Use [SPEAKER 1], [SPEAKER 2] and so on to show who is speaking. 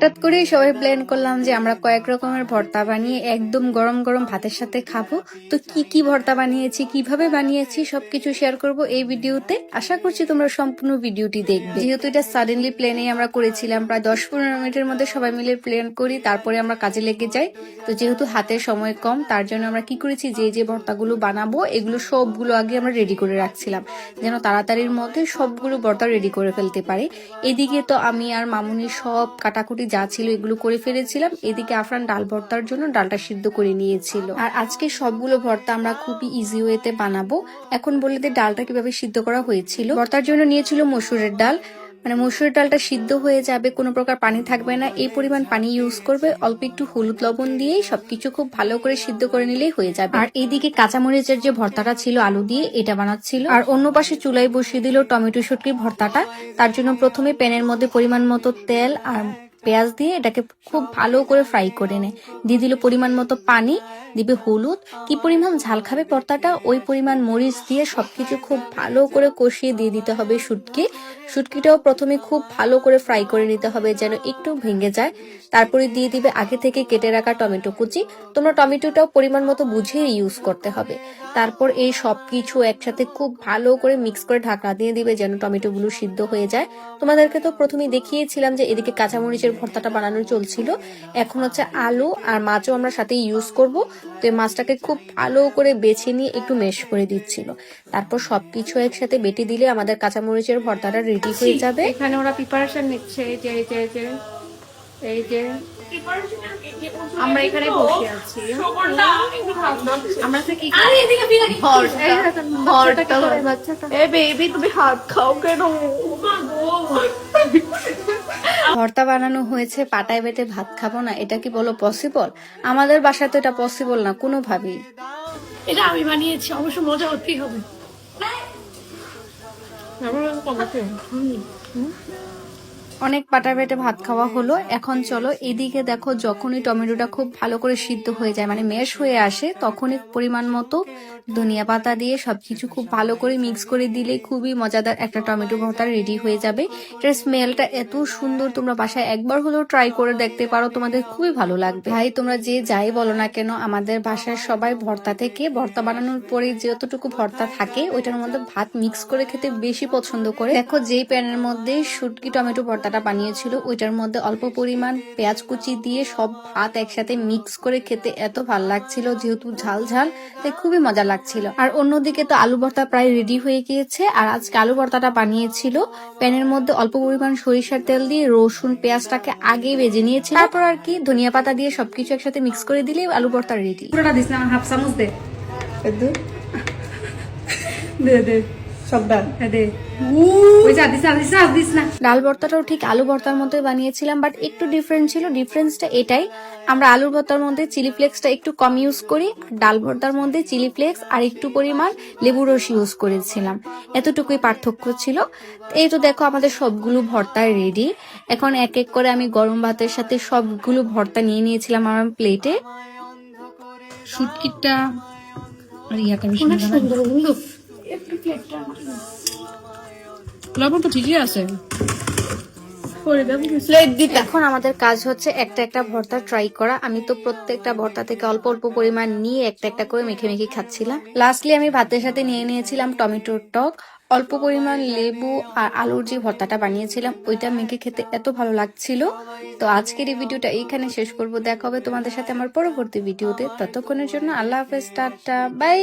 [SPEAKER 1] হঠাৎ করেই সবাই প্ল্যান করলাম যে আমরা কয়েক রকমের ভর্তা বানিয়ে একদম গরম গরম ভাতের সাথে খাবো। তো কি কি ভর্তা বানিয়েছি, কিভাবে বানিয়েছি সবকিছু শেয়ার করব এই ভিডিওতে। আশা করছি তোমরা সম্পূর্ণ ভিডিওটি দেখবে। যেহেতু এটা সাডেনলি প্ল্যানে আমরা করেছিলাম, প্রায় 10-15 মিনিটের মধ্যে সবাই মিলে প্ল্যান করি, তারপরে আমরা কাজে লেগে যাই। তো যেহেতু হাতের সময় কম, তার জন্য আমরা কি করেছি, যে ভর্তাগুলো বানাবো এগুলো সবগুলো আগে আমরা রেডি করে রাখছিলাম, যেন তাড়াতাড়ির মধ্যে সবগুলো ভর্তা রেডি করে ফেলতে পারি। এদিকে তো আমি আর মামুনি সব কাটাকুটি যা ছিল এগুলো করে ফেলেছিলাম। এদিকে আফরান ডাল ভর্তার জন্য ডালটা সিদ্ধ করে নিয়েছিল। আর আজকে সবগুলো ভর্তা আমরা খুবই ইজি ওয়েতে বানাবো। এখন বলে দিই ডালটা কিভাবে সিদ্ধ করা হয়েছিল। ভর্তার জন্য নিয়েছিল মসুরের ডাল, মানে মসুরের ডালটা সিদ্ধ হয়ে যাবে, কোনো প্রকার পানি থাকবে না, এই পরিমাণ পানি ইউজ করবে। অল্প একটু হলুদ লবণ দিয়েই সবকিছু খুব ভালো করে সিদ্ধ করে নিলেই হয়ে যাবে। আর এইদিকে কাঁচামরিচের যে ভর্তাটা ছিল আলু দিয়ে, এটা বানাচ্ছিল। আর অন্য পাশে চুলায় বসিয়ে দিল টমেটো শুটকির ভর্তাটা। তার জন্য প্রথমে প্যানের মধ্যে পরিমাণ মতো তেল আর পেঁয়াজ দিয়ে এটাকে খুব ভালো করে ফ্রাই করে নেয়। দিয়ে দিল পরিমাণ মতো পানি, দিবে হলুদ, কি পরিমাণ ঝাল খাবে ভর্তাটা ওই পরিমাণ মরিচ দিয়ে সবকিছু খুব ভালো করে কষিয়ে দিয়ে দিতে হবে শুটকিটাও প্রথমে খুব ভালো করে ফ্রাই করে নিতে হবে যেন একটু ভেঙে যায়। তারপরে দিয়ে দিবে আগে থেকে কেটে রাখা টমেটো কুচি। তোমরা টমেটোটাও পরিমাণ মতো বুঝিয়ে ইউজ করতে হবে। তারপর এই সবকিছু একসাথে খুব ভালো করে মিক্স করে ঢাকা দিয়ে দিবে যেন টমেটো গুলো সিদ্ধ হয়ে যায়। তোমাদেরকে তো প্রথমে দেখিয়েছিলাম যে এদিকে কাঁচামরিচের ভর্তাটা বানানো চলছিল। এখন হচ্ছে আলু আর মাছও আমরা সাথে ইউজ করব। তো এই মাছটাকে খুব ভালো করে বেছে নিয়ে একটু মেশ করে দিচ্ছিল। তারপর সবকিছু একসাথে বেটে দিলে আমাদের কাঁচামরিচের ভর্তাটা রেডি হয়ে যাবে।
[SPEAKER 2] এখানে ওরা প্রিপারেশন নিচ্ছে, এই যে আমরা এখানে বসে আছি। আমরা কি বেবি তুমি হাত খাও কেন?
[SPEAKER 1] ভর্তা বানানো হয়েছে, পাটায় বেটে ভাত খাবো না, এটা কি বলো পসিবল? আমাদের বাসায় তো এটা পসিবল না কোনোভাবেই।
[SPEAKER 2] এটা আমি বানিয়েছি, অবশ্য মজা হতেই হবে।
[SPEAKER 1] অনেক পাটা বেটে ভাত খাওয়া হলো। এখন চলো এদিকে দেখো, যখনই টমেটোটা খুব ভালো করে সিদ্ধ হয়ে যায়, মানে মেশ হয়ে আসে, তখনই পরিমাণ মতো ধনিয়া পাতা দিয়ে সবকিছু খুব ভালো করে মিক্স করে দিলে খুবই মজাদার একটা টমেটো ভর্তা রেডি হয়ে যাবে। এটার স্মেলটা এত সুন্দর, তোমরা বাসায় একবার হলেও ট্রাই করে দেখতে পারো, তোমাদের খুবই ভালো লাগবে। ভাই তোমরা যে যাই বলো না কেন, আমাদের বাসায় সবাই ভর্তা থেকে, ভর্তা বানানোর পরে যতটুকু ভর্তা থাকে ওইটার মধ্যে ভাত মিক্স করে খেতে বেশি পছন্দ করে। দেখো যেই প্যানের মধ্যে শুটকি টমেটো ভর্তাটা বানিয়েছিল ওইটার মধ্যে অল্প পরিমাণ পেঁয়াজ কুচি দিয়ে সব ভাত একসাথে মিক্স করে খেতে এত ভালো লাগছিল, যেহেতু ঝাল ঝাল তাই খুবই মজা লাগছিল। আর অন্যদিকে তো আলু ভর্তা প্রায় রেডি হয়ে গিয়েছে। আর আজকে আলু ভর্তাটা বানিয়েছিল প্যানের মধ্যে অল্প পরিমাণ সরিষার তেল দিয়ে রসুন পেঁয়াজটাকে আগে ভেজে নিয়েছে, তারপর আর কি ধনিয়া পাতা দিয়ে সবকিছু একসাথে মিক্স করে দিলে আলু ভর্তা রেডি।
[SPEAKER 2] পুরোটা দিস না, হাফ চামচ দে। দে দে সব ডাল দে।
[SPEAKER 1] ডাল ভর্তাটাও ঠিক আলু ভর্তার মতোই বানিয়েছিলাম, বাট একটু ডিফারেন্ট ছিল। ডিফারেন্সটা এটাই, আমরা আলুর ভর্তার মধ্যে চিলি ফ্লেক্সটা একটু কম ইউজ করি, ডাল ভর্তার মধ্যে চিলি ফ্লেক্স আর একটু পরিমাণ লেবু রস ইউজ করেছিলাম, এতটুকুই পার্থক্য ছিল। এই তো দেখো আমাদের সবগুলো ভর্তা রেডি। এখন এক এক করে আমি গরম ভাতের সাথে সবগুলো ভর্তা নিয়ে নিয়েছিলাম আমার প্লেটে।
[SPEAKER 2] শুটকিটা আর ইয়াটা বেশি লবণ তো ঠিকই আছে।
[SPEAKER 1] এখন আমাদের কাজ হচ্ছে একটা একটা ভর্তা ট্রাই করা। আমি তো প্রত্যেকটা ভর্তা থেকে অল্প অল্প পরিমাণ নিয়ে একটা একটা করে মেখে মেখে খাচ্ছিলাম। লাস্টলি আমি ভাতের সাথে নিয়ে নিয়েছিলাম টমেটোর টক, অল্প পরিমাণ লেবু আর আলুর যে ভর্তাটা বানিয়েছিলাম ওইটা মেখে খেতে এত ভালো লাগছিল। তো আজকের এই ভিডিওটা এইখানে শেষ করব। দেখা হবে তোমাদের সাথে আমার পরবর্তী ভিডিওতে। ততক্ষণের জন্য আল্লাহ হাফেজ, টাটা, বাই।